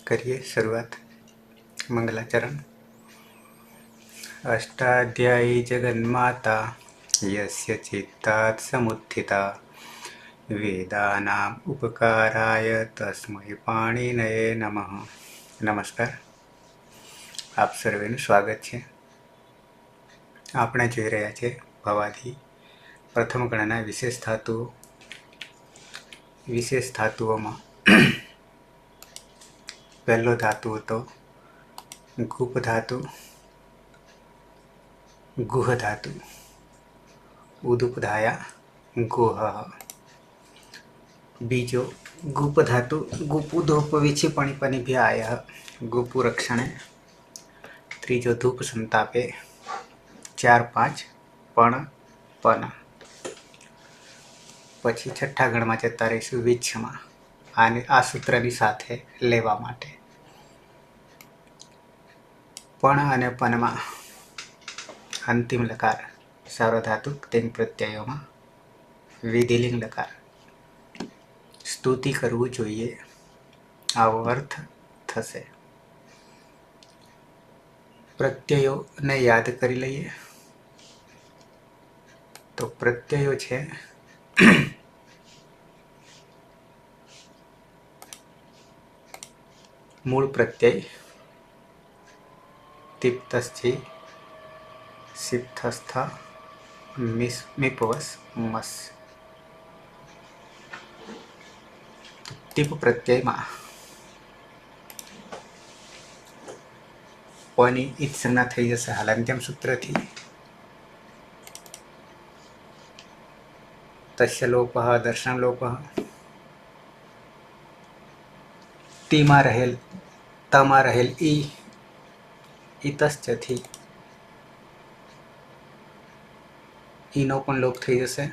करिए शुरुआत। मंगलाचरण। अष्टाध्यायी जगन्माता यस्य चित्तात् समुत्थिता वेदानाम् उपकाराय तस्मै पाणिनये नमः। नमस्कार, આપ સર્વેનું સ્વાગત છે। આપણે જોઈ રહ્યા છે ભવાથી પ્રથમ ગણના વિશેષ ધાતુઓમાં પહેલો ધાતુ હતો ગુપ ધાતુ, ગુહ ધાતુ, ઉદુપધાયા ગુહ। बीजो गुप धातु गुपु धूप विक्षिपणि पनिभ्याय गुपु रक्षणे। त्रीजो धूप संतापे 4-5 पण पन। पछी छठ्ठा गणमां जता रहीशुं विच्छमां, आने आ सूत्रनी साथे लेवा माटे। पण अने पनमा अंतिम लकार सार्वधातुक तेन प्रत्ययोमां विधिलिंग लकार। स्तुति करवू जोईए आवो अर्थ थशे। प्रत्ययो ने याद करी लईए तो प्रत्ययो छे मूल प्रत्यय तिप्तस्थि सिप्तस्थ मिपवस मस। टिप प्रत्यय में पनी ईत संज्ञा थई जशे हलन्त्यम सूत्र थी। तस्य लोपः दर्शन लोपः। टी में रहेल तमा रहेल ईतश्च थी ईनो पण लोप थई जशे।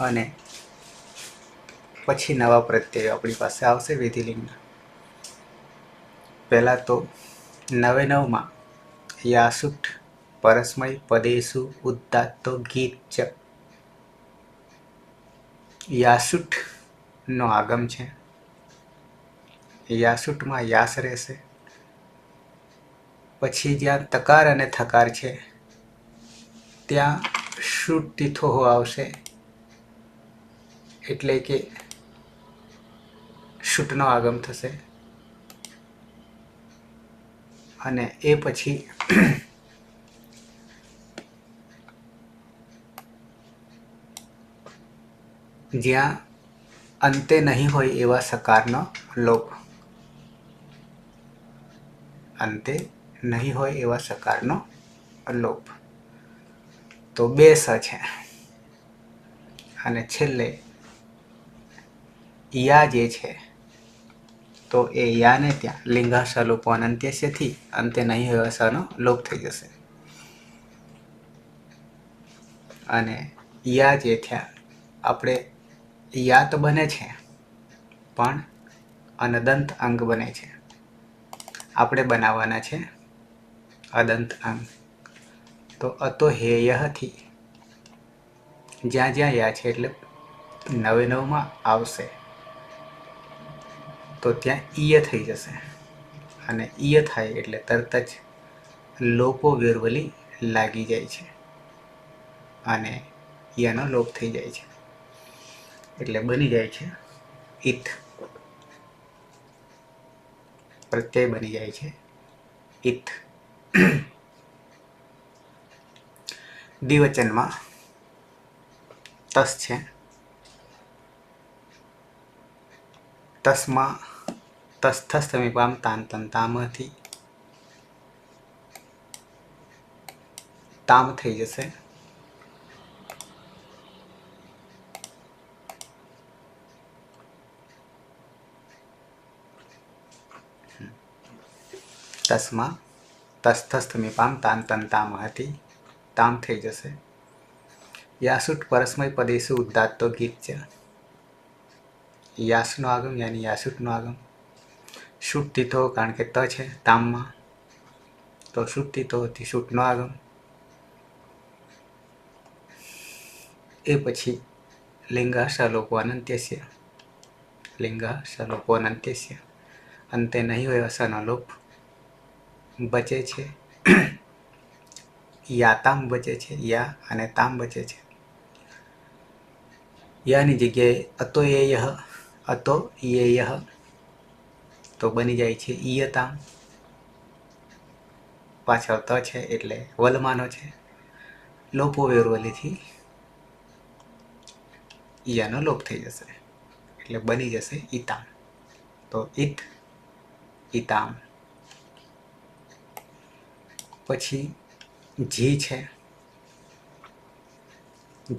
अने पछी नवा प्रत्यय अपनी पासे आवशे विधिलिंग। पहला तो 99 में यासुट परस्मय पदेशु उदात्तो गीत च। यासुट नो आगम छे। यासुट में यास रहेशे। पछी ज्यां तकार अने थकार छे त्यां शुट तीथो हो आवशे, एटले के शुटनो आगम थशे। अने ए पछी ज्यां अंते नहीं होय एवा सकारनो लोप। अंते नहीं होय एवा सकारनो लोप तो बे स छे। अने छेल्ले या जे छे तो ए या ने त्यां लिंगाश लोपो अनंत्यस्य थी अंते नहीं होय सनो लोप थई जशे। अने या जे थया आपणे या तो बने छे पण अनदंत अंग बने छे। आपणे बनाववाना छे अदंत अंग। तो अतो हेयः थी ज्यां ज्यां या छे एटले 99 में आवशे तो त्यां ईय थई जशे। अने ईय थाय एटले तरत ज लोपो वेरवली लागी जाय छे अने ईयनो लोप थई जाय छे एटले बनी जाय छे ईथ। प्रत्यय बनी जाय छे ईथ। द्विवचन में तस छे। तस्मा तस्थस्थमीपाम तांतंतामथी ताम थई जशे। तस्मा तस्थस्थमीपाम तांतंतामहती ताम थई जशे। यासुट परस्मय पदेशु उदात्तो गीत च। यासनो आगम यानी यासुटनो आगम। शुट तीथो कारण के त छे ताम में तो शुट तीथो थी शुटनो आगम। ए पछी लिंगाश लोपो अनंत्यस्य लिंगाश लोपो अनंत्यस्य અંતે નહીં હોય અસરનો લોપ બચે છે. યાતામ બચે છે, યા અને તામ બચે છે. યાની જગ્યાએ અતો યેયઃ તો બની જાય છે ઈયતામ. પાછળ ત છે એટલે વલમાનો છે. લોપો વેરવલીથી યાનો લોપ થઈ જશે એટલે બની જશે ઈતામ. તો ઈત ઈતામ. પછી જી છે.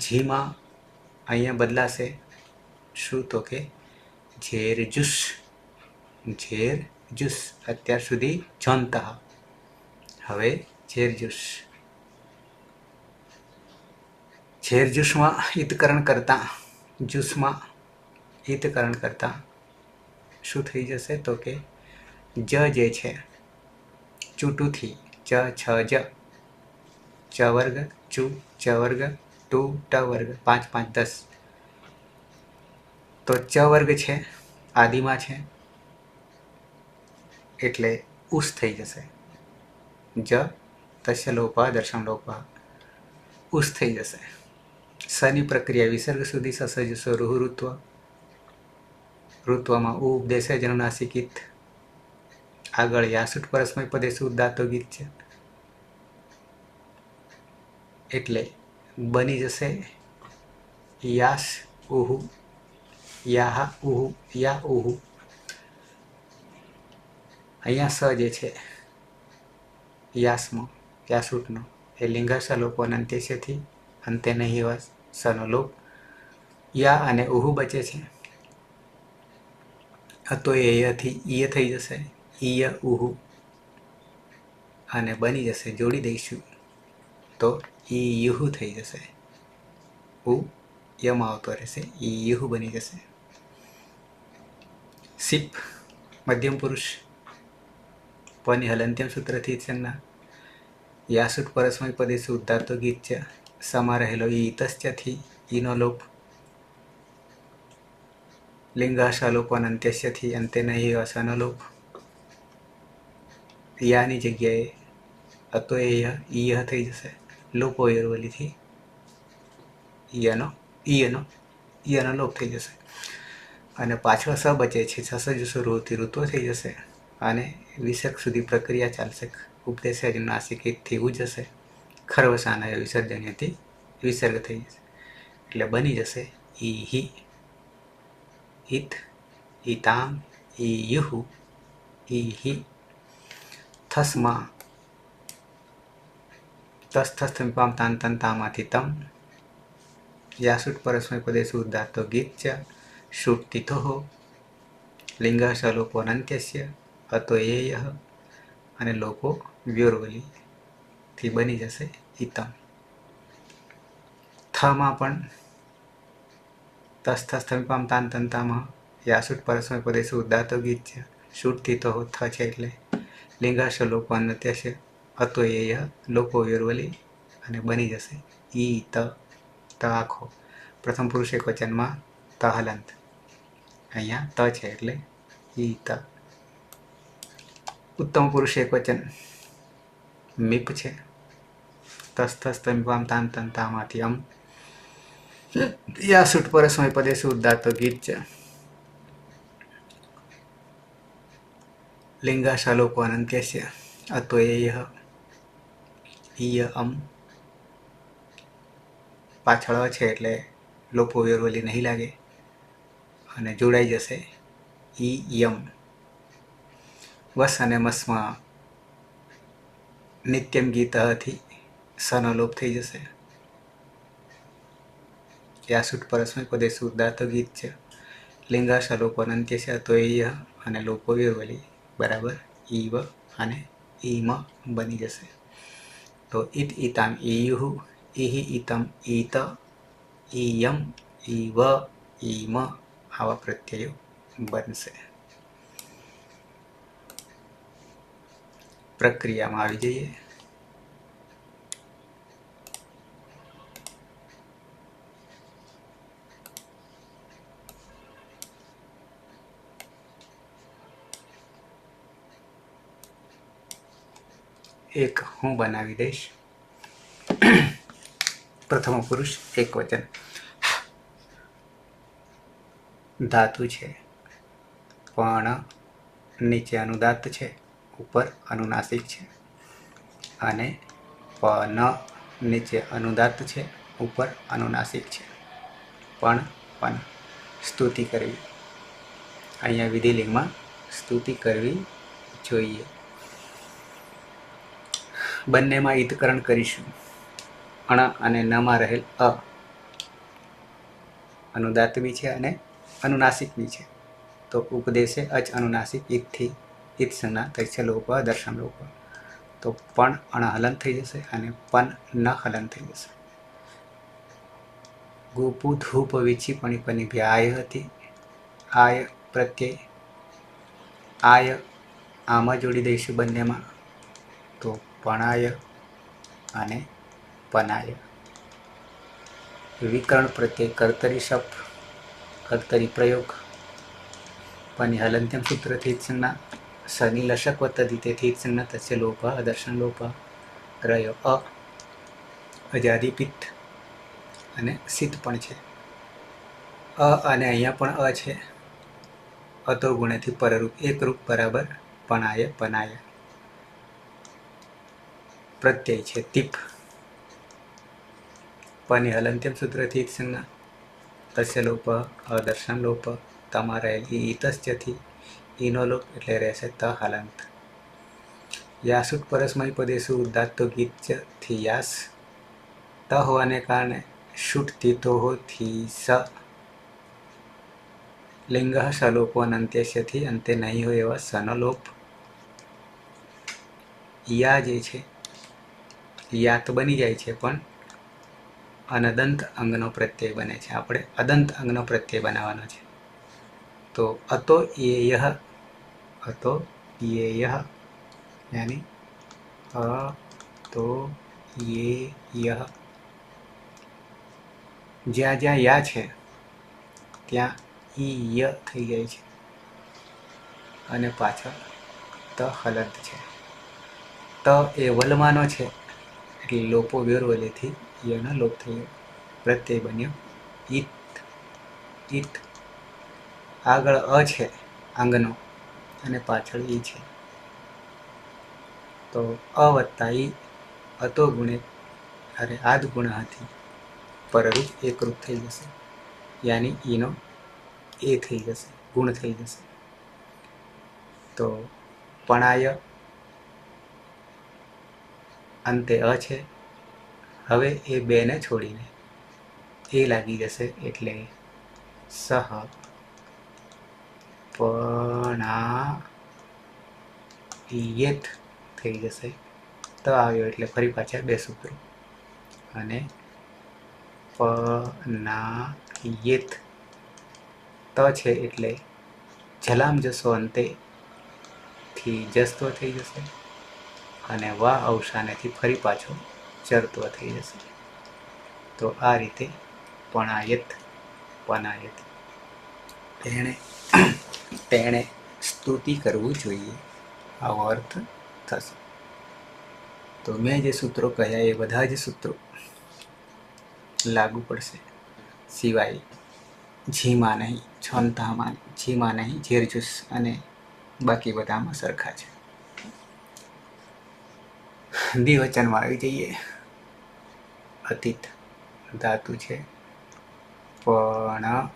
જીમાં અહીંયા બદલાશે શું? તો કે ઝેર જુસ. ઝેર જુસ. અત્યાર સુધી જંત. હવે ઝેર જુસ. ઝેર જુસમાં ઈતકરણ કરતા જુસમાં ઈતકરણ કરતા શું થઈ જશે? તો કે જ જે છે ચૂંટુથી ચ છ જ ચ વર્ગ ચુ ચ વર્ગ ટુ ટ વર્ગ 5 5 10. તો ચ વર્ગ છે આદિમાં છે એટલે ઉસ થઈ જશે. જ તસ્ય લોપ દર્શન લોપ ઉસ થઈ જશે. સની પ્રક્રિયા વિસર્ગ સુધી સસજ રૂહ ઋત્વ. ઋત્વમાં ઉ ઉપદેશે જનુનાસિકિત. આગળ યાસુટ પરસ્મય પદેશુ ઉદાત્તો ગીત છે એટલે બની જશે યાસ ઉહુ યાહ ઉહુ યા ઉહુ. અહીંયા સ જે છે યાસમાં યાસુટનો એ લિંગાસ લોપો અંત્યસ્યથી અંતે નહીં એવા સનો લોપ. યા અને ઉહુ બચે છે. તો એથી ઈય થઈ જશે. ઈય ઉહુ અને બની જશે જોડી દઈશું તો ઈ યુહુ થઈ જશે. ઉ યમાં આવતો રહેશે. ઈ યુહુ બની જશે. સિપ મધ્યમ પુરુષ પની હલંત્યમ સૂત્રથી સંજ્ઞા. યાસુટ પરસ્મય પદેશુ ઉદાત્તો ગીત છે. સમા રહેલો ઈ ઇતશ્ચથી ઈનો લોપ. લિંગાશા લોપો અંત્યસ્યથી અંતે નહીં અસનો લોપ. યાની જગ્યાએ અતો ઈય થઈ જશે. લોપો વેરવલીથી ઈયનો લોપ થઈ જશે. અને પાછળ સ બચે છે. સસજ રૂહથી ઋત્વ થઈ જશે અને વિસર્ગ સુધી પ્રક્રિયા ચાલશે. ઉપદેશ નાસિકથી ઉ જશે. ખરવસાના વિસર્જનથી વિસર્ગ થઈ જશે એટલે બની જશે ઈહી ઈત ઈતામ ઈયુહુ ઈહી. થસમાં તસ્થસ્થમિપામ તાંતંતામાંથી તમ. યાસુટ પરસ્મય પદેશુ ઉદાત્તો ગીત ચ શુટ્ટિથો. લિંગાશ લોપો અનંત્યસ્ય અતો એયઃ અને લોપો વ્યોરવલીથી બની જશે ઈતમ. થમાં પણ તસ્થસ્થમિપામ તાંતંતામાં યાસુટ પરસ્મય પદેશુ ઉદાત્તો ગીત છે. શુટ્ટિથો થ છે એટલે લિંગાશ લોપો અનંત્યસ્ય અતો એયઃ લોપો વ્યોરવલી અને બની જશે ઈ ત આખો. પ્રથમ પુરુષ એક વચનમાં ત હલંત. અહીંયા ત છે એટલે ઈ ત. ઉત્તમ પુરુષ એક વચન મીપ છે. તસ્થસ્થમિપામ તાંતંતામાંથી અમ. યાસુટ પરસ્મય પદેશુ ઉદાત્તો ગીત છે. લિંગાશા લોપો અનંત્યસ્ય અતો એયઃ ઈય અમ. પાછળ છે એટલે લોપો વેરવલી નહીં લાગે અને જોડાઈ જશે ઈ યમ. વસ અને મસમાં નિત્યમ ગીતથી સનો લોપ થઈ જશે. યાસુટ પરસ્મય પદેશુ ઉદાત્તો ગીત છે. લિંગાશા લોપો અનંત્યસ્ય તો એય અને લોપો વેરવલી બરાબર ઈવ અને ઈમ બની જશે. તો ઈત ઈતામ ઈયુહુ ઈહી ઈતમ ઈત ઈયમ ઈવ ઈમ આવા પ્રત્યયો બનશે. પ્રક્રિયામાં આવી જઈએ. એક હું બનાવી દઈશ. પ્રથમ પુરુષ એક વચન. ધાતુ છે પણ નીચે અનુદાત્ત છે, ઉપર અનુનાસિક છે. અને પન નીચે અનુદાત્ત છે, ઉપર અનુનાસિક છે. પણ સ્તુતિ કરવી. અહીંયા વિધિલિંગમાં સ્તુતિ કરવી જોઈએ. બંનેમાં ઈતકરણ કરીશું. અણ અને નમાં રહેલ અ અનુદાત્ત બી છે અને અનુનાસિક બી છે. તો ઉપદેશે અચ અનુનાસિક ઈતથી ઈત સંજ્ઞા તસ્ય લોપ દર્શન લોપ. તો પણ અણ હલન થઈ જશે અને પન ન હલન થઈ જશે. ગોપુ ધૂપ વીછી પણી આય હતી. આય પ્રત્યય. આય આમાં જોડી દઈશું બંનેમાં. તો પણાય અને પનાય. વિકરણ પ્રત્યય કર્તરી શબ્દ, કર્તરી પ્રયોગ. પની હલંત્યમ સૂત્રથી સંજ્ઞા. સની લશક વત્તધિતેથી સંજ્ઞા તસ્ય લોપ દર્શન લોપ. રહ્યો અજાદિપિત્ત અને સિદ્ધ પણ છે. અને અહીંયા પણ અ છે. અતો ગુણેથી પરરૂપ એકરૂપ બરાબર પણાય પનાય. પ્રત્યય છે તીપ. પની હલંત્યમ સૂત્રથી સંજ્ઞા. તસ્ય લોપ અદર્શન લોપ. તમારે ઈતસ્યથી ઈનો લોપ એટલે રહેશે ત હલંત. યાસુટ પરસ્મય પદેશુ ઉદાત્તો ગીત થી યાસ. ત હોવાને કારણે શુટ તીતો થી સ. લિંગ સલોપો અનંત્યસ્યથી અંતે નહીં હોય એવા સનો લોપ. યા જે છે યા તો બની જાય છે પણ અનદંત અંગનો પ્રત્યય બને છે. આપણે અદંત અંગનો પ્રત્યય બનાવવાનો છે. તો અતો યેયઃ, અતો યેયઃ યાની અતો યેયઃ. જ્યાં જ્યાં યા છે ત્યાં ઈ ય થઈ જાય છે અને પાછળ ત હલંત છે. ત એ વલમાનો છે એટલે લોપો વ્યોરવલેથી યનો લોપ થયો. પ્રત્યય બન્યો ઈત. ઈત. આગળ અ છે અંગનો અને પાછળ ઈ છે. તો અ વત્તા ઈ અતો ગુણે અરે આદ ગુણથી પરરૂપ એકરૂપ થઈ જશે. યાની ઈનો એ થઈ જશે, ગુણ થઈ જશે. તો પણાય અંતે અ છે. હવે એ બેને છોડીને એ લાગી જશે એટલે સહ પણાયેત થઈ જશે. ત આવ્યો એટલે ફરી પાછા બે સૂત્રો અને પનાયેત. ત છે એટલે જલામ જશો અંતે થી જસ્ત્વ થઈ જશે અને વા અવસાનેથી ફરી પાછો ચરત્વ થઈ જશે. તો આ રીતે પણાયત પનાયત. તેણે સ્તુતિ કરવું જોઈએ આવો અર્થ થશે. તો મેં જે સૂત્રો કહ્યા એ બધા જ સૂત્રો લાગુ પડશે સિવાય ઝીમાં નહીં, છોનતામાં ઝીમાં નહીં, ઝેરજુસ અને બાકી બધામાં સરખા છે. દ્વિવચનમાં આવી જઈએ. અતીત ધાતુ છે પણ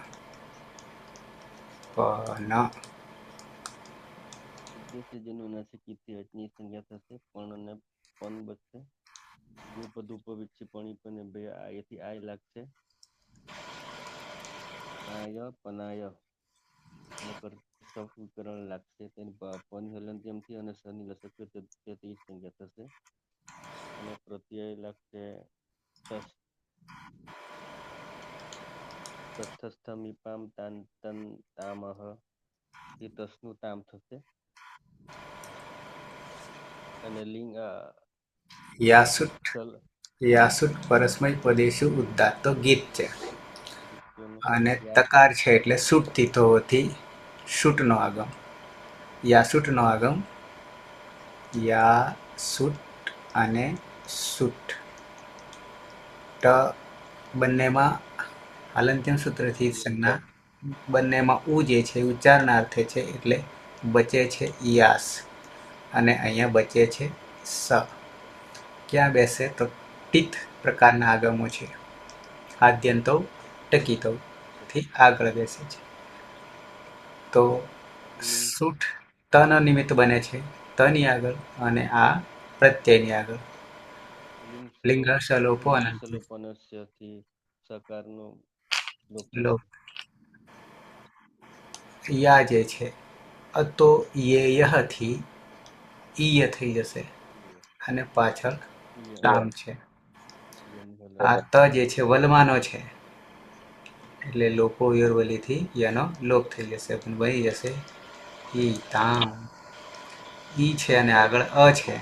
જેનું અટની સંજ્ઞા થશે પણ અને પન બચશે. ગોપ ધૂપ વિક્ષી પણી બે આયથી આય લાગશે. આય પનાય અને સફીકરણ લાગશે. તેની પની હલંત્યમથી અને સની લસક્ય સંજ્ઞા થશે અને પ્રત્યય લાગશે તસ. તસ્થસ્થમીપામ તાન તન તામહ એ તસનું તામ થશે અને લિંગ યાસુટ પરસ્મય પદેશુ ઉદાત્તો ગીત છે અને તકાર છે એટલે સુટ થીતો હોતી શુટનો આગમ. યાસુટનો આગમ યાસુટ અને સૂટ. ટ બંનેમાં હલંત્યમ સૂત્રથી સંજ્ઞા, બંનેમાં ઉ જે છે ઉચ્ચારના અર્થે છે એટલે બચે છે યાસ અને અહીંયા બચે છે સ. ક્યાં બેસે તો ટીથ પ્રકારના આગમો છે. આદ્યંતો ટકીતો થી આગળ બેસે છે. તો સૂટ તન નિમિત્ત બને છે તની આગળ અને આ પ્રત્યયની આગળ. લિંગ સલોપો અનંત સલોપનસ્યથી સકારનો લોપ લોપ. થશે. યા જે છે તો યેયથી ઈય થઈ જશે અને પાછળ ટામ છે. આ ત જે છે વલમાનો છે એટલે લોકો યોરવલીથી યનો લોપ થઈ જશે પણ બની જશે ઈ તામ. ઈ છે અને આગળ અ છે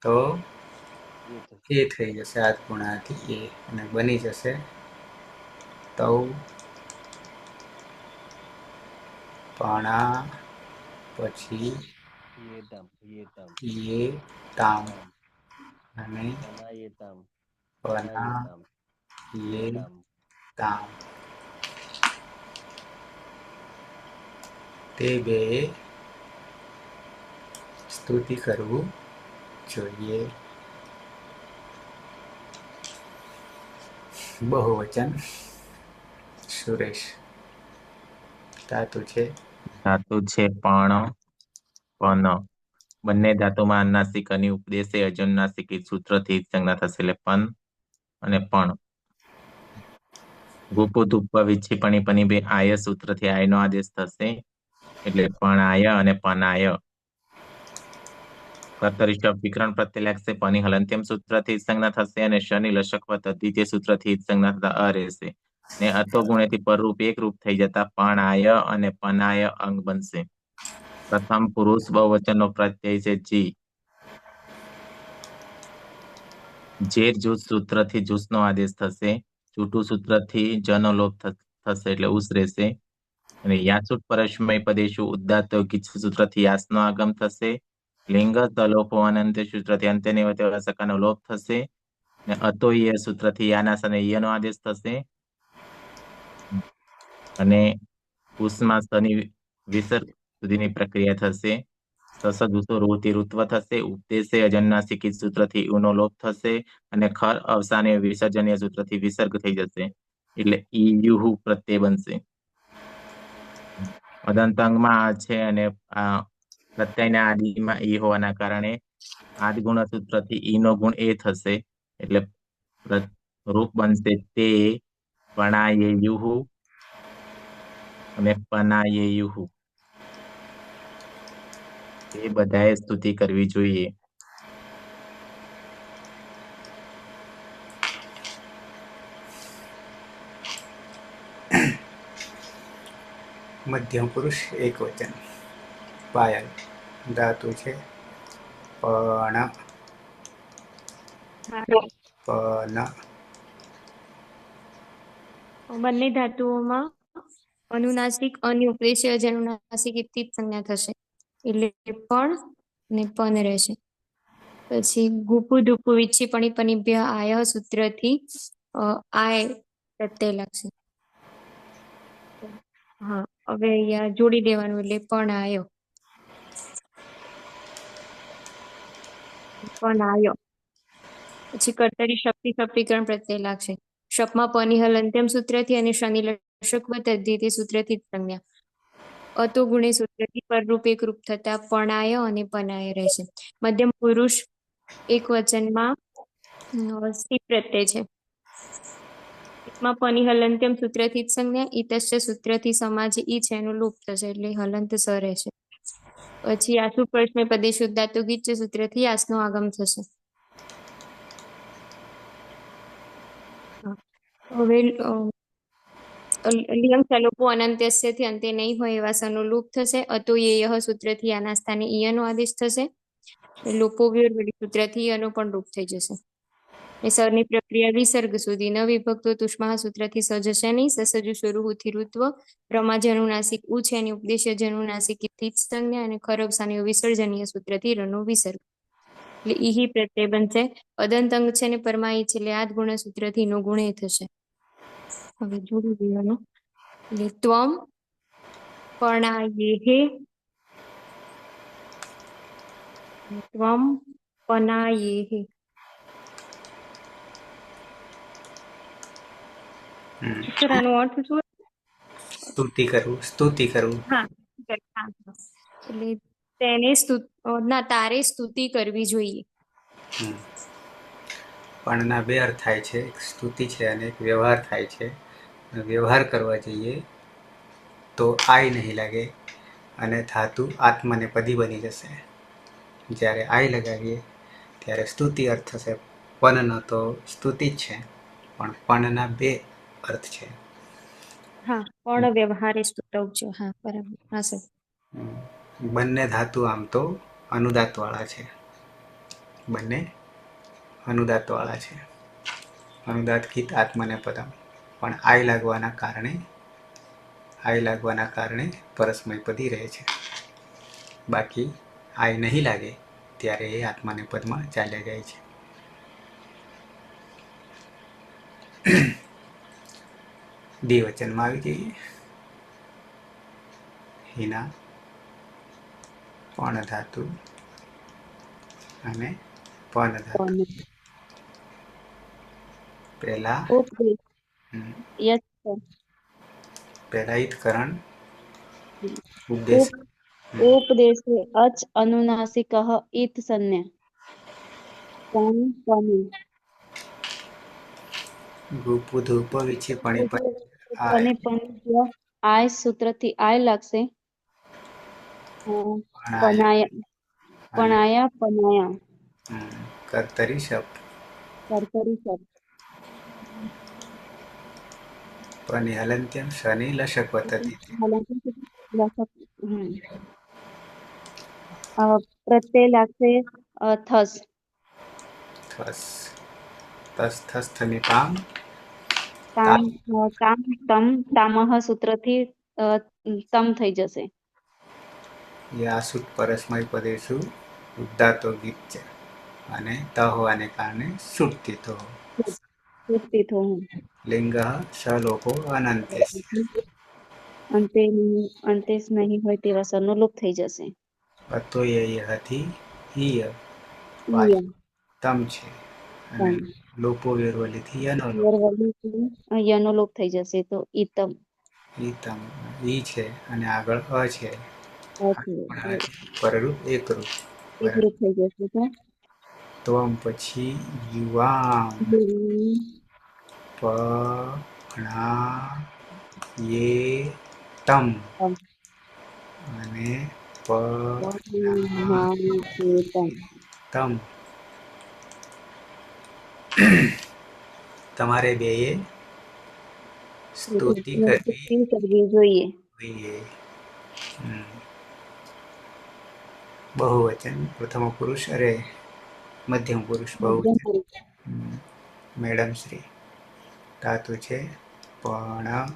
તો એ થઈ જશે આજ ગુણાથી એ અને બની જશે તૌ પણા પછી એ તામ અને પના એ તામ. તે બે સ્તુતિ કરવું જોઈએ. બહુવચન. સુરેશ. ધાતુ છે ધાતુ છે પણ, પન. બંને ધાતુમાં અનુનાસિક અને ઉપદેશે અજનુનાસિક સૂત્રથી સંજ્ઞા થશે એટલે પન અને પણ. ગુપુ તુપ્પ વિચ્છી પણી પની બે આય સૂત્રથી આયનો આદેશ થશે એટલે પણ આય અને પનાય. કર્તરી શબ્દ વિકરણ પ્રત્યે લાગશે પની હલંત્યમ સૂત્રથી સંજ્ઞા થશે અને શનિ લશક દ્વિતીય સૂત્રથી સંજ્ઞા થતા અ રહેશે. ને અતો ગુણેથી પરરૂપ એક રૂપ થઈ જતા પણ આય અને પનાય અંગ બનશે. પ્રથમ પુરુષ બહુવચનનો પ્રત્યય છે જી. જેર જૂથ સૂત્રથી જૂથનો આદેશ થશે. ચૂટું સૂત્રથી જનો લોપ થશે એટલે ઉસ રહેશે. અને યાચુટ પરસ્મય પદેશુ ઉદ્દાત સૂત્રથી યાસનો આગમ થશે. લિંગ તલોપો અનંત સૂત્રથી અંત્યની સકાનો લોપ થશે. ને અતોય સૂત્રથી યાનાસ અને યનો આદેશ થશે. અને ઉષ્મા સ્તની વિસર્ગ સુધીની પ્રક્રિયા થશે. સસદુસો રોતી ઋત્વ થશે. ઉપદેશે અજન્નાસિક સૂત્રથી ઉનો લોપ થશે. અને ખર અવસાને વિસર્જનીય સૂત્રથી વિસર્ગ થઈ જશે એટલે ઈ યુહુ પ્રત્યય બનશે. અદંતાંગમાં આ છે અને આ પ્રત્યયના આદિમાં ઈ હોવાના કારણે આદગુણ સૂત્રથી ઈ નો ગુણ એ થશે એટલે રૂપ બનશે તે પણાયેયુહુ અને પનાયેયુહુ. એ બધાએ સ્તુતિ કરવી જોઈએ. મધ્યમ પુરુષ એક વચન. પાયલ. ધાતુ છે પણ, પન. બંને ધાતુઓમાં અનુનાસિક અને ઉપદેશ્ય અજનુનાસિક થી જ સંજ્ઞા થશે એટલે પણ ને પન રહેશે. પછી ગુપુ ધુપુ વિચ્છી પણી પનિભ્ય આય સૂત્રથી આય પ્રત્યય લાગશે. હા, હવે અહીંયા જોડી દેવાનું એટલે પણ આયો. પણ આયો. પછી કર્તરી શક્તિ સપ્તિકરણ પ્રત્યય લાગશે. શપમાં પની હલંત્યમ સૂત્રથી અને શનિ લશક દ્વિતીય સૂત્રથી જ સંજ્ઞા. અતો ગુણે સૂત્રથી પરરૂપ એક રૂપ થતા પણાય અને પનાય રહેશે. મધ્યમ પુરુષ એક વચનમાં સી પ્રત્યય છે. માં પની હલંત્યમ સૂત્રથી જ સંજ્ઞા. ઈતશ્ચ સૂત્રથી સમાજ ઈ છે એનું લોપ થશે એટલે હલંત સ રહેશે. પછી આસુ પ્રશ્ન પદે શુદ્ધાતુ ગીચ સૂત્રથી આસનો આગમ થશે. હવે લિયંગ સલોપો અનંત્યસ્યથી અંતે નહીં હોય એવા સનો લોપ થશે. અતો યેયઃ સૂત્રથી આના સ્થાને ઈયનો આદેશ થશે. લોપો વિયોર સૂત્રથી ઈયનો પણ લોપ થઈ જશે. એ સરની પ્રક્રિયા વિસર્ગ સુધી ન વિભક્તો તુષ્મા સૂત્રથી સજશે નહીં. સસજુ સ્વરૂહુથી ઋત્વ રમા જનુનાસિક ઉ છે એની ઉપદેશ્ય જનુનાસિક થી સંજ્ઞા અને ખરબ સાની વિસર્જનીય સૂત્રથી રનો વિસર્ગ. એટલે ઈહી પ્રત્યય બનશે. અદંત અંગ છે ને પરમાઈ છે એટલે આદ ગુણસૂત્રથી નો ગુણે થશે. હવે જોડી દેવાનું. એટલે ત્વમ પણાયેહે, ત્વમ પનાયેહે. હમ. સર આનો અર્થ શું? સ્તુતિ કરવું, સ્તુતિ કરવું. હા, એટલે તેને ના તારે સ્તુતિ કરવી જોઈએ. હમ. પણના બે અર્થ થાય છે, એક સ્તુતિ છે અને એક વ્યવહાર થાય છે. વ્યવહાર કરવા જઈએ તો આય નહીં લાગે અને ધાતુ આત્મનેપદી બની જશે. જ્યારે આય લગાવીએ ત્યારે સ્તુતિ અર્થ થશે. પનનો તો સ્તુતિ જ છે, પણ પણના બે અર્થ છે. હા, પણ વ્યવહારે સ્તુતવ છે. હા, બરાબર. હા સર. બંને ધાતુ આમ તો અનુદાતવાળા છે. બંને અનુદાતવાળા છે. અનુદાત ગીત આત્મનેપદમ. પણ આય લાગવાના કારણે પરસ્મયપદી રહે છે. બાકી આય નહીં લાગે ત્યારે એ આત્મનેપદમાં ચાલ્યા જાય છે. દ્વિવચનમાં આવી જઈએ. હિના પણ ધાતુ અને પન ધાતુ. પહેલા પહેલા ઈતકરણ ઉપદેશ. उपदेशे अच अनुनासिकः इत संज्ञा पन पन ગુપ ધૂપ વિક્ષેપણી પર અને પણ આય સૂત્રથી આય લાગશે. પણાય પણાયા પનાયા કર્તરી શબ્દ કર્તરી શબ્દ પની હલંત્યમ શનિ લશક વતતી. પ્રત્યય લાગશે થસ. થસ તસ થસ થની તામ તામ તામ તમ તામહ સૂત્રથી તમ થઈ જશે. યાસુટ પરસ્મય પદેશુ ઉદ્દાતો ગીત છે અને ત હોવાને કારણે સુટતી તો સુક્તિ થવું. લિંગ સલોપો અનંતે. અંતે નહીં હોય તેવા સરનો લોપ થઈ જશે. અતો હતી હિય ઈયમ. તમ છે અને લોપો વેરવલીથી યનો લોપ. યનો લોપ થઈ જશે તો ઈતમ. ઈતમ ઈ છે અને આગળ અ છે. પરરૂપ એકરૂપ. એકરૂપ થઈ જશે તો ત્વમ પછી યુવાન પણા યે તમ અને પણા તમ. તમારે બેએ સ્તુતિ કરવી જોઈએ. જોઈએ. બહુવચન પ્રથમ પુરુષ અરે મધ્યમ પુરુષ બહુવચન. મેડમ શ્રી. ધાતુ છે પણ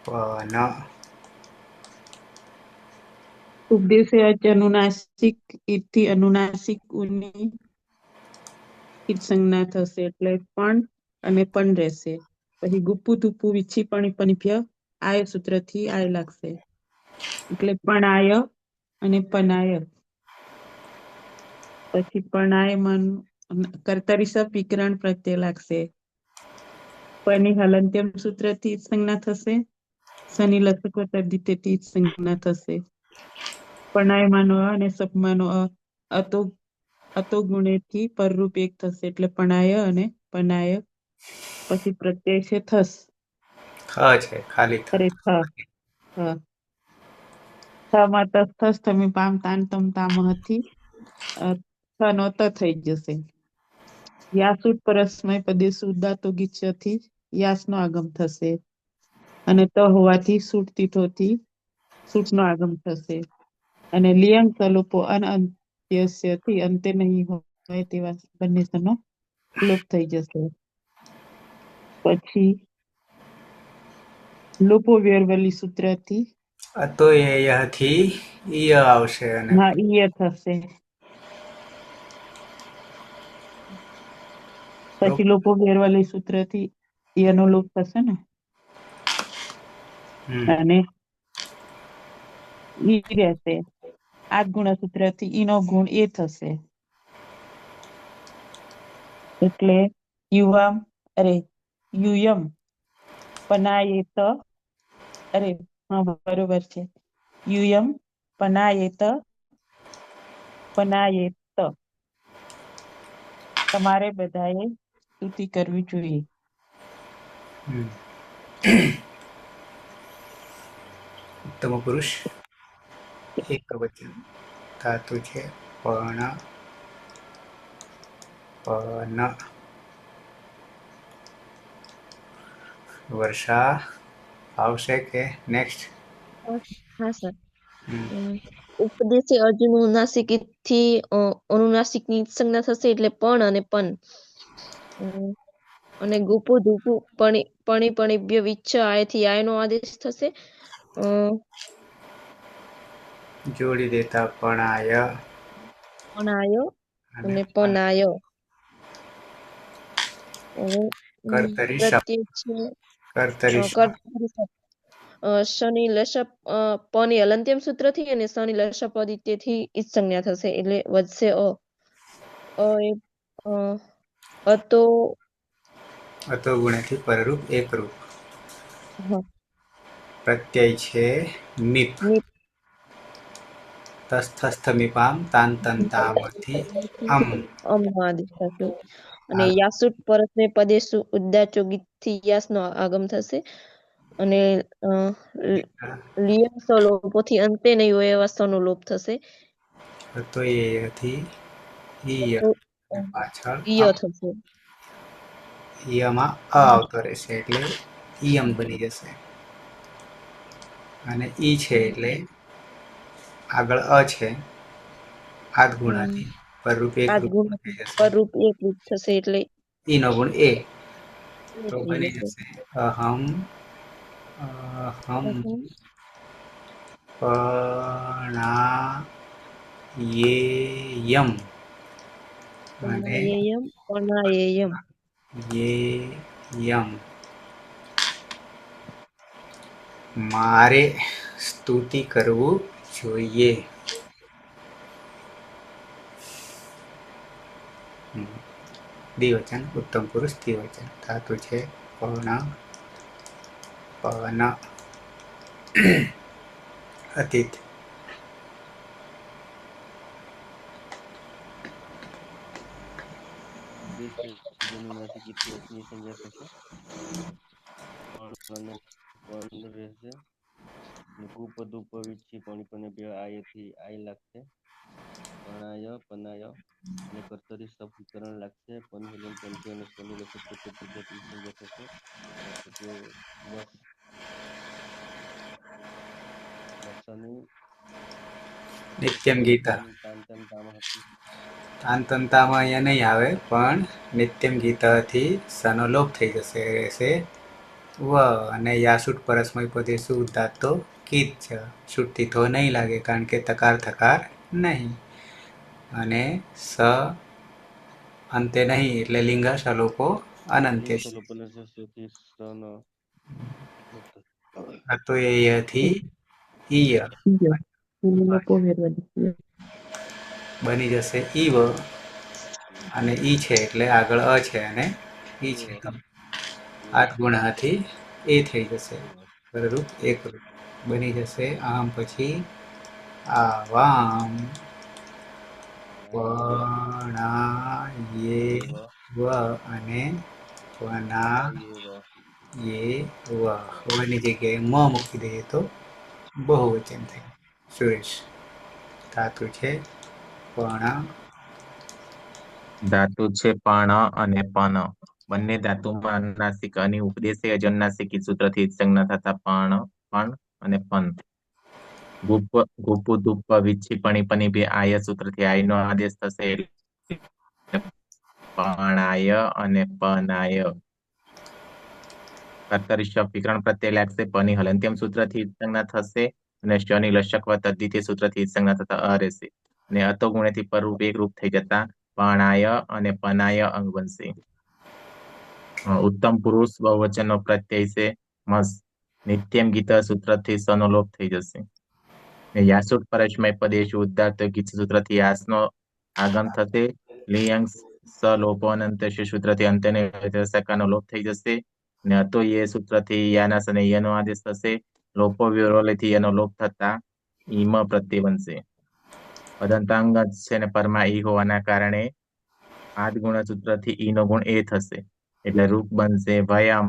પન. ઉપદેશે અચ અનુનાસિક ઈથી અનુનાસિક ઉની ઈત સંજ્ઞા થશે એટલે પણ અને પણ રહેશે. પછી ગુપ્પુ તુપ્પુ વિછી પણિભ્ય આય સૂત્રથી આય લાગશે એટલે પણાય અને પનાય. પછી પણાયમન કર્તરી શબ્દ વિકરણ પ્રત્યય લાગશે. પની હલંત્યમ સૂત્રથી સંજ્ઞા થશે. શનિ લસક તદ્દિતેથી સંજ્ઞા થશે. પણાયમાનો અને સપમાનો અતો ગુણેથી પરરૂપ એક થશે એટલે પણાય અને પનાય. પછી પ્રત્યય છે થસ. છે ખાલી અરે થમાં થસ થમી પામ તાન તમ તામહથી થનો ત થઈ જશે. યાસુટ પરસ્મય પદેશુ ઉદાતો ગીચથી યાસનો આગમ થશે અને ત હોવાથી સુટતી થોથી સૂટનો આગમ થશે. અને લિયંગ સલોપો અનંત્યસ્યથી અંતે નહીં હોય તેવા બંને સનો લોપ થઈ જશે. પછી લોપો વ્યરવલી સૂત્રથી અતો એયથી ઈય આવશે અને હા ઈય થશે. પછી લોકો વેરવાલી સૂત્રથી યનો લોપ થશે ને હમ અને ઈ રહેશે. આદ ગુણસૂત્રથી ઈનો ગુણ એ થશે. એટલે યુવામ યુયમ પનાયેત બરોબર છે. યુયમ પનાયેત તમારે બધાએ સ્તુતિ કરવી જોઈએ. હમ. ઉત્તમ પુરુષ એક વચન ધાતુ છે પણ વર્ષા આવશે કે નેક્સ્ટ? હા સર. ઉપદેશે અનુનાસિકથી અનુનાસિકની સંજ્ઞા થશે એટલે પણ અને પન. અને ગુપુ ધુપુ પણિભ્ય વિચ્છ આયથી આયનો આદેશ થશે. જોડી દેતા પણાય પણાય અને અને પનાય. કર્તરી શબ્દ પ્રત્યે છે કર્તરી શબ્દ કર્તરી શબ્દ. શનિ લશપ પની હલંત્યમ સૂત્રથી અને શનિ લશપદિત્યથી ઈ જ સંજ્ઞા થશે એટલે વધશે અતો અતો ગુણેથી પરરૂપ એકરૂપ. હા, પ્રત્યય છે મિપ નિપ તસ્થસ્થમિપામ તાંતંતામથી અમ અમનો આદેશ થશે. અને આ યાસુટ પરસ્મે પદેશુ ઉદ્દાચોગીથી યાસનો આગમ થશે. અને લિયસ લોપોથી અંતે નહીં હોય એવા સનો લોપ થશે. તો એથી ઈય અને પાછળ ઈય અમ. થશે. ઈયમાં અ આવતો રહેશે એટલે ઈયમ બની જશે. અને ઈ છે એટલે આગળ અ છે આદ ગુણાથી પરરૂપ એક આ રૂપ ગુણ થઈ જશે. પરરૂપ એક રૂપ થશે એટલે ઈનો ગુણ એ એ તો થઈ બની જશે. જશે અહમ પણાયેયમ અને પનાયેયમ યેયમ. મારે સ્તુતિ કરવું જોઈએ. દ્વિવચન ઉત્તમ પુરુષ દ્વિવચન ધાતુ છે પન અતીત. ઉપદેશે અનુનાસિક ઇતિહાસની સંજ્ઞા થશે. પણ અને પણ રહેશે. ગુપ ધુપ વિચ્છી પણ બે આયથી આય લાગશે. પનાય અને કર્તરી સબકરણ લાગશે. પણ હલન અંત્ય અને શનિ લસક પદ્ધતિ સંજ્ઞા થશે. એટલે વસ શનિ નિત્યમ ગીતા શનિ તાંતન તામ હતી. તાંતંતામાં અહીંયા નહીં આવે પણ નિત્યમ ગીતાથી સનો લોપ થઈ જશે રહેશે વ અને યાસુટ પરસ્મય પદે શું તો કીત છે. છૂટથી તો નહીં લાગે કારણ કે તકાર થકાર નહીં. અને સ અંતે નહીં એટલે લિંગા સલોકો અનંત્ય લિંગ છે. સલોપન સથી સન તો એથી ઈય લોકો વેરવાલી બની જશે ઈવ અને ઈ છે એટલે આગળ અ છે અને ઈ છે તો આઠ ગુણાથી એ થઈ જશે. રૂપ એક રૂપ બની જશે. આમ પછી આવામ પણાયે વ અને પના યે વ વની જગ્યાએ મ મૂકી દઈએ તો બહુવચન થાય. સુરેશ ધાતુ છે પણ ધાતુ છે પણ અને પન. બંને ધાતુમાં અનુનાસિક અને ઉપદેશે અજન્નાસિક સૂત્રથી સંજ્ઞા થતા પણ અને પન. ગુપ ધુપ વિચ્છી પણી બે આય સૂત્રથી આયનો આદેશ થશે એટલે પણાય અને પનાય. કર્તરી શબ્દ વિકરણ પ્રત્યય લાગશે. પની હલંત્યમ સૂત્રથી સંજ્ઞા થશે અને શનિ લશક તદ્ધિતિ સૂત્રથી સંજ્ઞા થતા અ રહેશે. અને અતો ગુણેથી પરરૂપ એક રૂપ થઈ જતા પણાય અને પનાય અંગ બનશે. ઉત્તમ પુરુષ બહુવચનનો પ્રત્યય છે મસ. નિત્યમ ગીતા સૂત્રથી સનો લોપ થઈ જશે. ને યાસુટ પરસ્મય પદેશુ ઉદાત્ત ગીત સૂત્રથી યાસનો આગમ થશે. લિયંગ સ લોપો અનંતસ્ય સૂત્રથી અંતને સકાનો લોપ થઈ જશે. ને અતો યે સૂત્રથી યાના સને યનો આદેશ થશે. લોપો વિરોલેથી એનો લોપ થતા ઈમ પ્રત્યય બનશે. પદંતાંગ છે ને પરમાં ઈ હોવાના કારણે આદ ગુણ સૂત્રથી ઈ નો ગુણ એ થશે. એટલે રૂપ બનશે ભયમ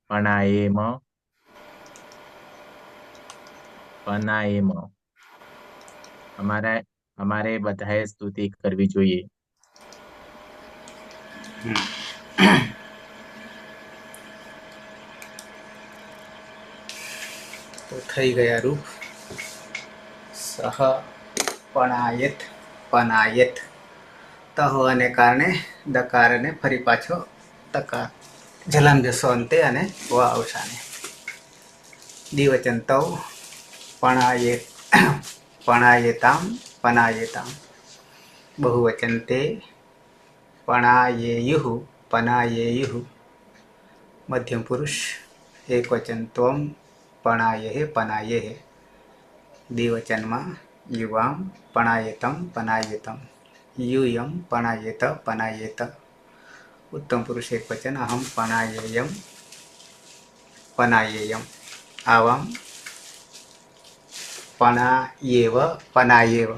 પણાયેમ પનાયેમ. અમારે બધાએ સ્તુતિ કરવી જોઈએ. તો થઈ ગયા રૂપ. સહ પણાયત પનાયત. ત હોવાને કારણે દકારને ફરી પાછો તકાર જલામ જશો અંતે અને વ અવસાને. દ્વિવચન તવ પણાયે પણાયેતામ પનાયેતામ. બહુવચન તે પણાયેયુઃ પનાયેયુઃ. મધ્યમ પુરુષ એકવચન ત્વમ પણાયેહ પનાયેહ. દ્વિવચનમાં યુવામ પણાયેતમ પનાયેતમ. यूयम पणायेत पनायेत. उत्तम पुरुष एक वचन अहम पणायेयम पनायेयम. आवाम पणायेव पनायेव.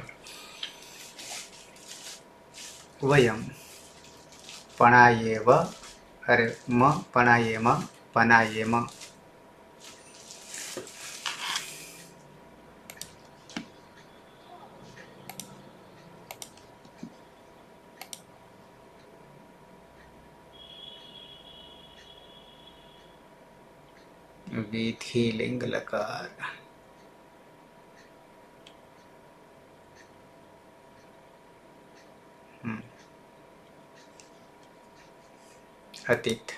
वयम पणायेव अरे म पणायेम पनायेम. विधि लिंग लकार. अतीत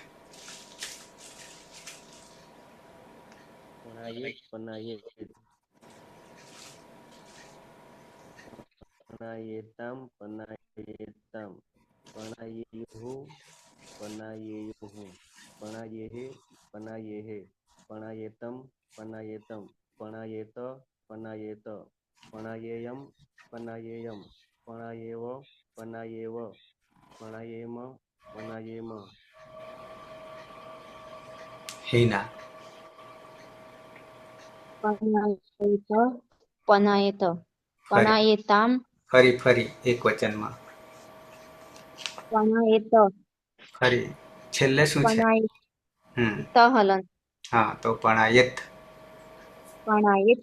પણાયેત પનાયેત પણાયેતામ પનાયેતામ પણાયેયુઃ પનાયેયુઃ પણાયેહે પનાયેહે પણાયેતમ પનાયેતમ પણાયેત પનાયેત પણાયેયમ પનાયેયમ પણાયેવ પનાયેવ પણાયેમ પનાયેમ. हीना પનાયેત પનાયેત પનાયેતામ फरी फरी एक वचन में પનાયેત फरी छेल्ले शुं छे? પનાયેત હલન हाँ तो पणायत. પણાયેત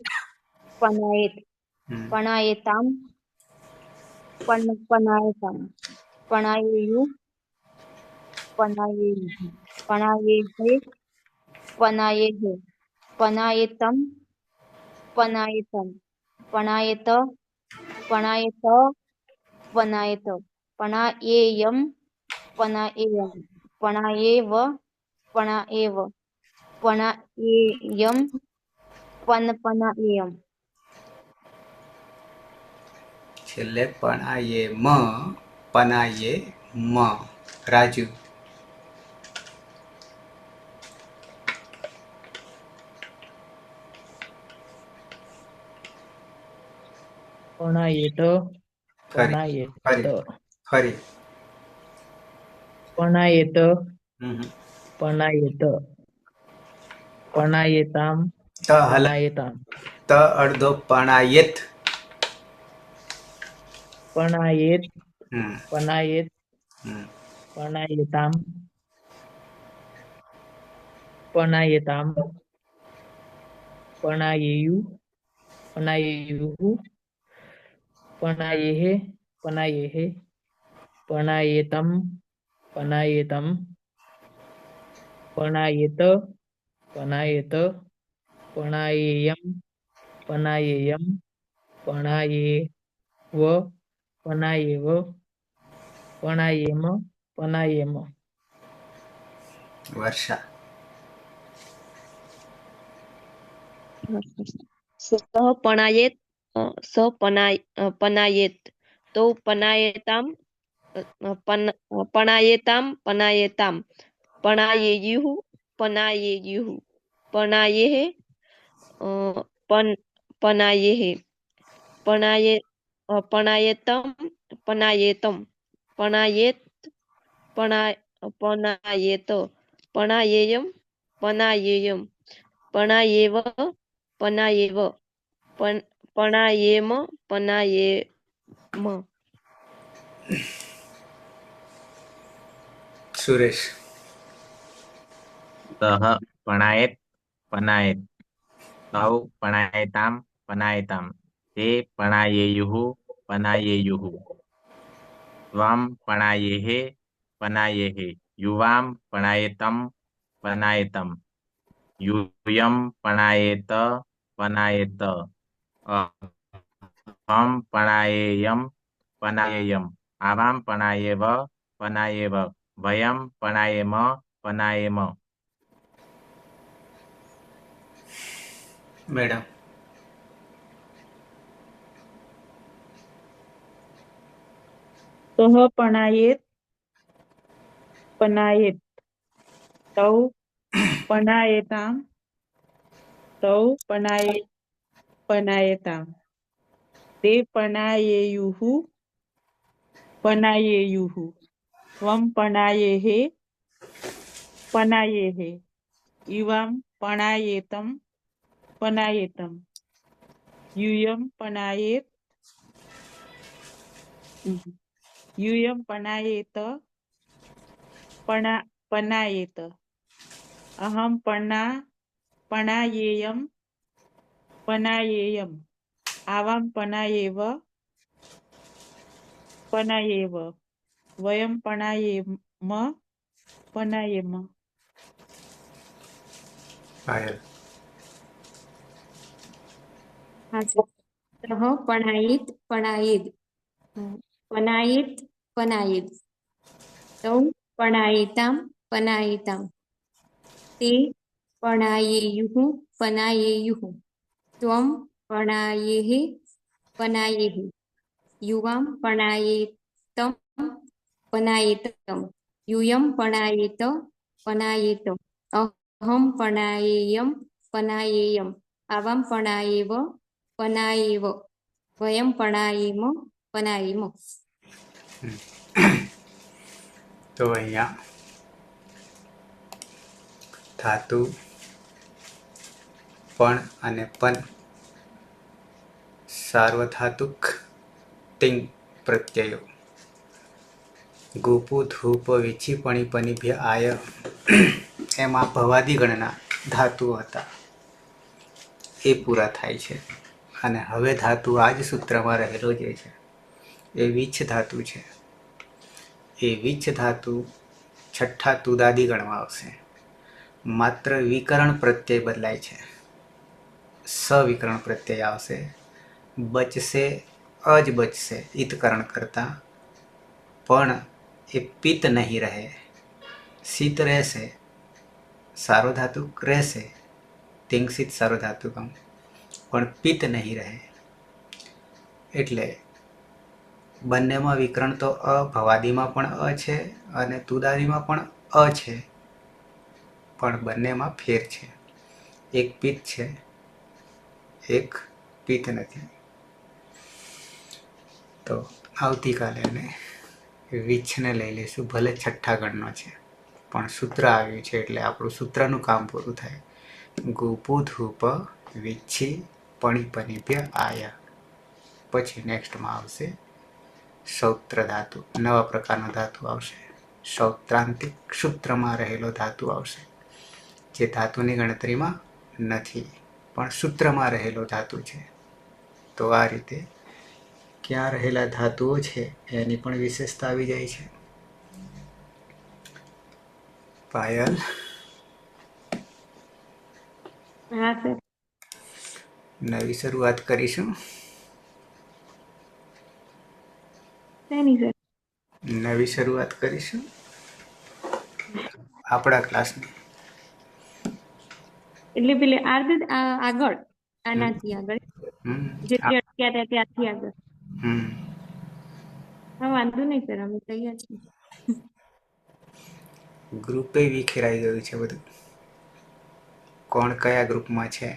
પનાયેત પણાયેતામ પનાયેતામ પણાયેયુ પનાયેયુ પણાયેહે પનાયેહે પનાયેતમ પનાયેતમ પણાયેત પણાયેત પનાયેત પણાયેયમ પનાયેયમ પણાયેવ પણાયેવ પણાયેયમ પનાયેયમ. छेल्ले पणाये म पनाये म. राजू પણાયેત फरी પણાયેત फरी फरी પણાયેત हम्म. પણાયેત પણાયેતામ त हल પણાયેતામ त अर्धो पणायेत. પણાયેત हम्म. પણાયેત हम्म. પણાયેતામ પણાયેતામ પણાયેયુ પણાયેયુઃ પણાયેહે પણાયેહે પણાયેતમ પણાયેતમ પણાયેત પણાયેત પણાયેયમ પણાયેયમ પણાયેવ પણાયેવ પણાયેમ પણાયેમ. वर्षा સહ પણાયેત પનાયેત તો પનાયેતામ પનાયેતામ પનાયેતામ पणायेयुः पनायेयुः पणायेः पन पनायेः पणाये पणायेतं पणायेतं पणायेत पणा पणायेत पणायेयं पणायेयं पणायेव पणायेव पणायेम पणायेम સુરેશ. સહ પણાયેત પનાયેત તૌ પણાયેતામ પનાયેતામ તે પણાયેયુઃ પનાયેયુઃ ત્વં પણાયેઃ પનાયેઃ યુવાં પણાયેતમ પનાયેતમ यूयं पणायेत पनायेत अहं पणायेयं पनायेयम् आवां पणायेव पनायेव वयं पणायेम पनायेम મેડમ. સહ પણાયેત પનાયેત તૌ પણાયેતામ પનાયેતામ તે પણાયેયુઃ પનાયેયુઃ ત્વં પણાયેઃ પનાયેઃ યુવાં પણાયેતમ પનાયેતમ यूयं पणायेत पनायेत अहं पणायेयं पनायेयम् आवां पणायेव पनायेव वयं पणायेम पनायेम પાયલ. हाँ सर। सह पणायेत पणायेद पनायेत पनायेद तौ पणायेताम पनायेताम ते पणायेयुः पनायेयुः त्वं पणायेः पनायेः युवां पणायेतं पनायेतं यूयं पणायेत पनायेत अहं पणायेयं पनायेयम् आवां पणायेव पनायेव वयं पणायेम पनायेम તો અહીંયા ધાતુ પણ અને પન સાર્વધાતુક ટિંગ પ્રત્યયો ગોપુ ધૂપ વીછી પણી પનિભ્ય આય એમાં ભવાદી ગણના ધાતુઓ હતા એ પૂરા થાય છે અને હવે ધાતુ આ જ સૂત્રમાં રહેલો જે છે એ વીછ ધાતુ છે. એ વીછ ધાતુ છઠ્ઠા તુદાદી ગણવા આવશે. માત્ર વિકરણ પ્રત્યય બદલાય છે. સવિકરણ પ્રત્યય આવશે. બચશે અજ બચશે ઈતકરણ કરતા પણ એ પિત્ત નહીં રહે. શીત રહેશે, સાર્વધાતુક રહેશે, તિંગશીત સાર્વધાતુકમ, પણ પિત્ત નહીં રહે. એટલે બંનેમાં વિકરણ તો ભવાદીમાં પણ અ છે અને તુદાદીમાં પણ અ છે, પણ બંનેમાં ફેર છે. એક પિત્ત છે, એક પિત્ત નથી. તો આવતીકાલે અમે વીછને લઈ લઈશું. ભલે છઠ્ઠા ગણનો છે પણ સૂત્ર આવ્યું છે એટલે આપણું સૂત્રનું કામ પૂરું થાય. ગોપુ ધૂપ વીછી પણી પનિભ્ય આયા. પછી નેક્સ્ટમાં આવશે સૌત્ર ધાતુ. નવા પ્રકારનો ધાતુ આવશે. સૌત્રાંતિક સૂત્રમાં રહેલો ધાતુ આવશે જે ધાતુની ગણતરીમાં નથી પણ સૂત્રમાં રહેલો ધાતુ છે. તો આ રીતે ક્યાં રહેલા ધાતુઓ છે એની પણ વિશેષતા આવી જાય છે. પાયલ. हाँ सर। નવી શરૂઆત કરીશું. नहीं सर। નવી શરૂઆત કરીશું આપણા ક્લાસની. એટલે પેલે આગળ આનાથી આગળ જેથી અટક્યા હતા ત્યાંથી આગળ. હા વાંધો નહીં સર, અમે તૈયાર છીએ. ગ્રુપે વિખેરાઈ ગયું છે બધું. કોણ કયા ગ્રુપમાં છે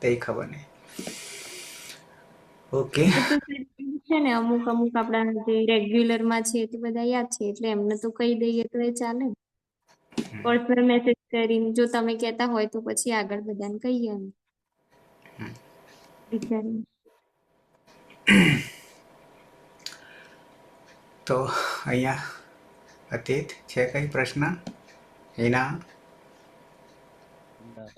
તે ખબર નહીં. ઓકે, એ તો છે ને, અમુક અમુક આપણા જે રેગ્યુલર માં છે તે બધા યાદ છે, એટલે એમને તો કહી દઈએ તો એ ચાલે. પર્સનલ મેસેજ કરીને જો તમે કહેતા હોય તો પછી આગળ બધાને કહીએ એમ વિચારીને. તો અહીંયા અતીત છે કઈ પ્રશ્ન? એના ના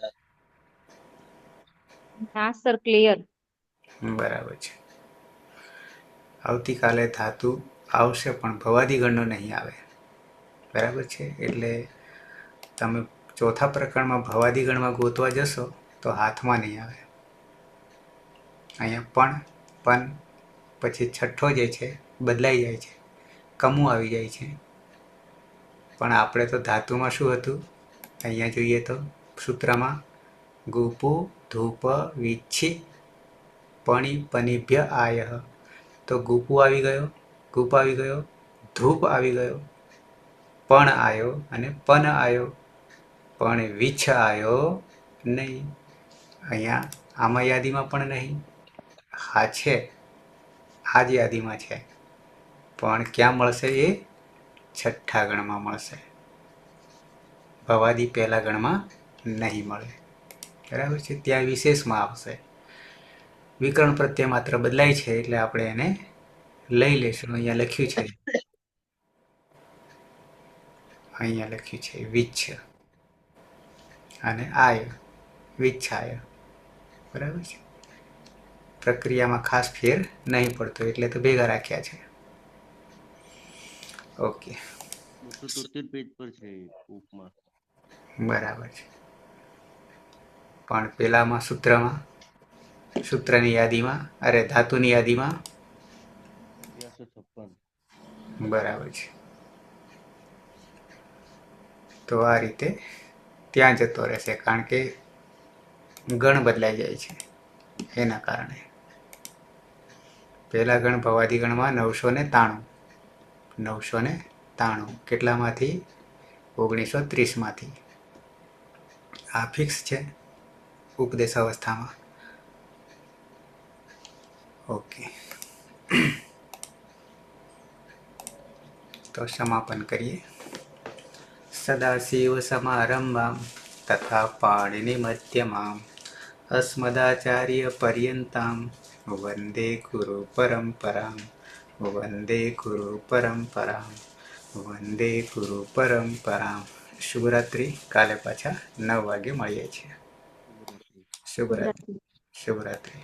ના સર, ક્લિયર. બરાબર છે. આવતીકાલે ધાતુ આવશે પણ ભવાદીગણનો નહીં આવે. બરાબર છે. એટલે તમે ચોથા પ્રકરણમાં ભવાદીગણમાં ગોતવા જશો તો હાથમાં નહીં આવે. અહીંયા પણ પછી છઠ્ઠો જે છે બદલાઈ જાય છે, કમું આવી જાય છે. પણ આપણે તો ધાતુમાં શું હતું? અહીંયા જોઈએ તો સૂત્રમાં ગુપુ ધૂપ વિચ્છી પણી પનિભ્ય આય. તો ગુપુ આવી ગયો, ગુપ આવી ગયો, ધૂપ આવી ગયો, પણ આવ્યો અને પન આવ્યો, પણ વિચ્છ આવ્યો નહીં. અહીંયા આમાં યાદીમાં પણ નહીં. હા છે, આ જ યાદીમાં છે, પણ ક્યાં મળશે? એ છઠ્ઠા ગણમાં મળશે. ભવાદી પહેલા ગણમાં નહીં મળે. બરાબર છે. ત્યાં વિશેષમાં આવશે. વિકરણ પ્રત્યય માત્ર બદલાય છે એટલે આપણે એને લઈ લેશું. અહીંયા લખ્યું છે, અહીંયા લખ્યું છે વિચ્છ અને આય, વિચ્છાય. બરાબર છે. પ્રક્રિયામાં ખાસ ફેર નહીં પડતો એટલે તો ભેગા રાખ્યા છે. ઓકે, 273 પેજ પર છે બુકમાં. બરાબર છે. પણ પેલામાં સૂત્રની યાદીમાં, અરે ધાતુની યાદીમાં 256. બરાબર છે. તો આ રીતે ત્યાં જતો રહેશે, કારણ કે ગણ બદલાઈ જાય છે એના કારણે. પહેલા ગણ ભવાદી ગણમાં 993 કેટલામાંથી? 1930 માંથી. આ ફિક્સ છે ઉપદેશ અવસ્થામાં. ઓકે, તો સમાપન કરીએ. સદાશિવ સમારંભામ તથા પાણિનિ મધ્યમામ અસ્મદાચાર્ય પર્યંતામ વંદે ગુરુ પરંપરામ, વંદે ગુરુ પરંપરામ, વંદે ગુરુ પરંપરામ. શુભરાત્રિ. કાલે પાછા 9 વાગે મળીએ છીએ. શુભરાત્રિ. શુભરાત્રિ.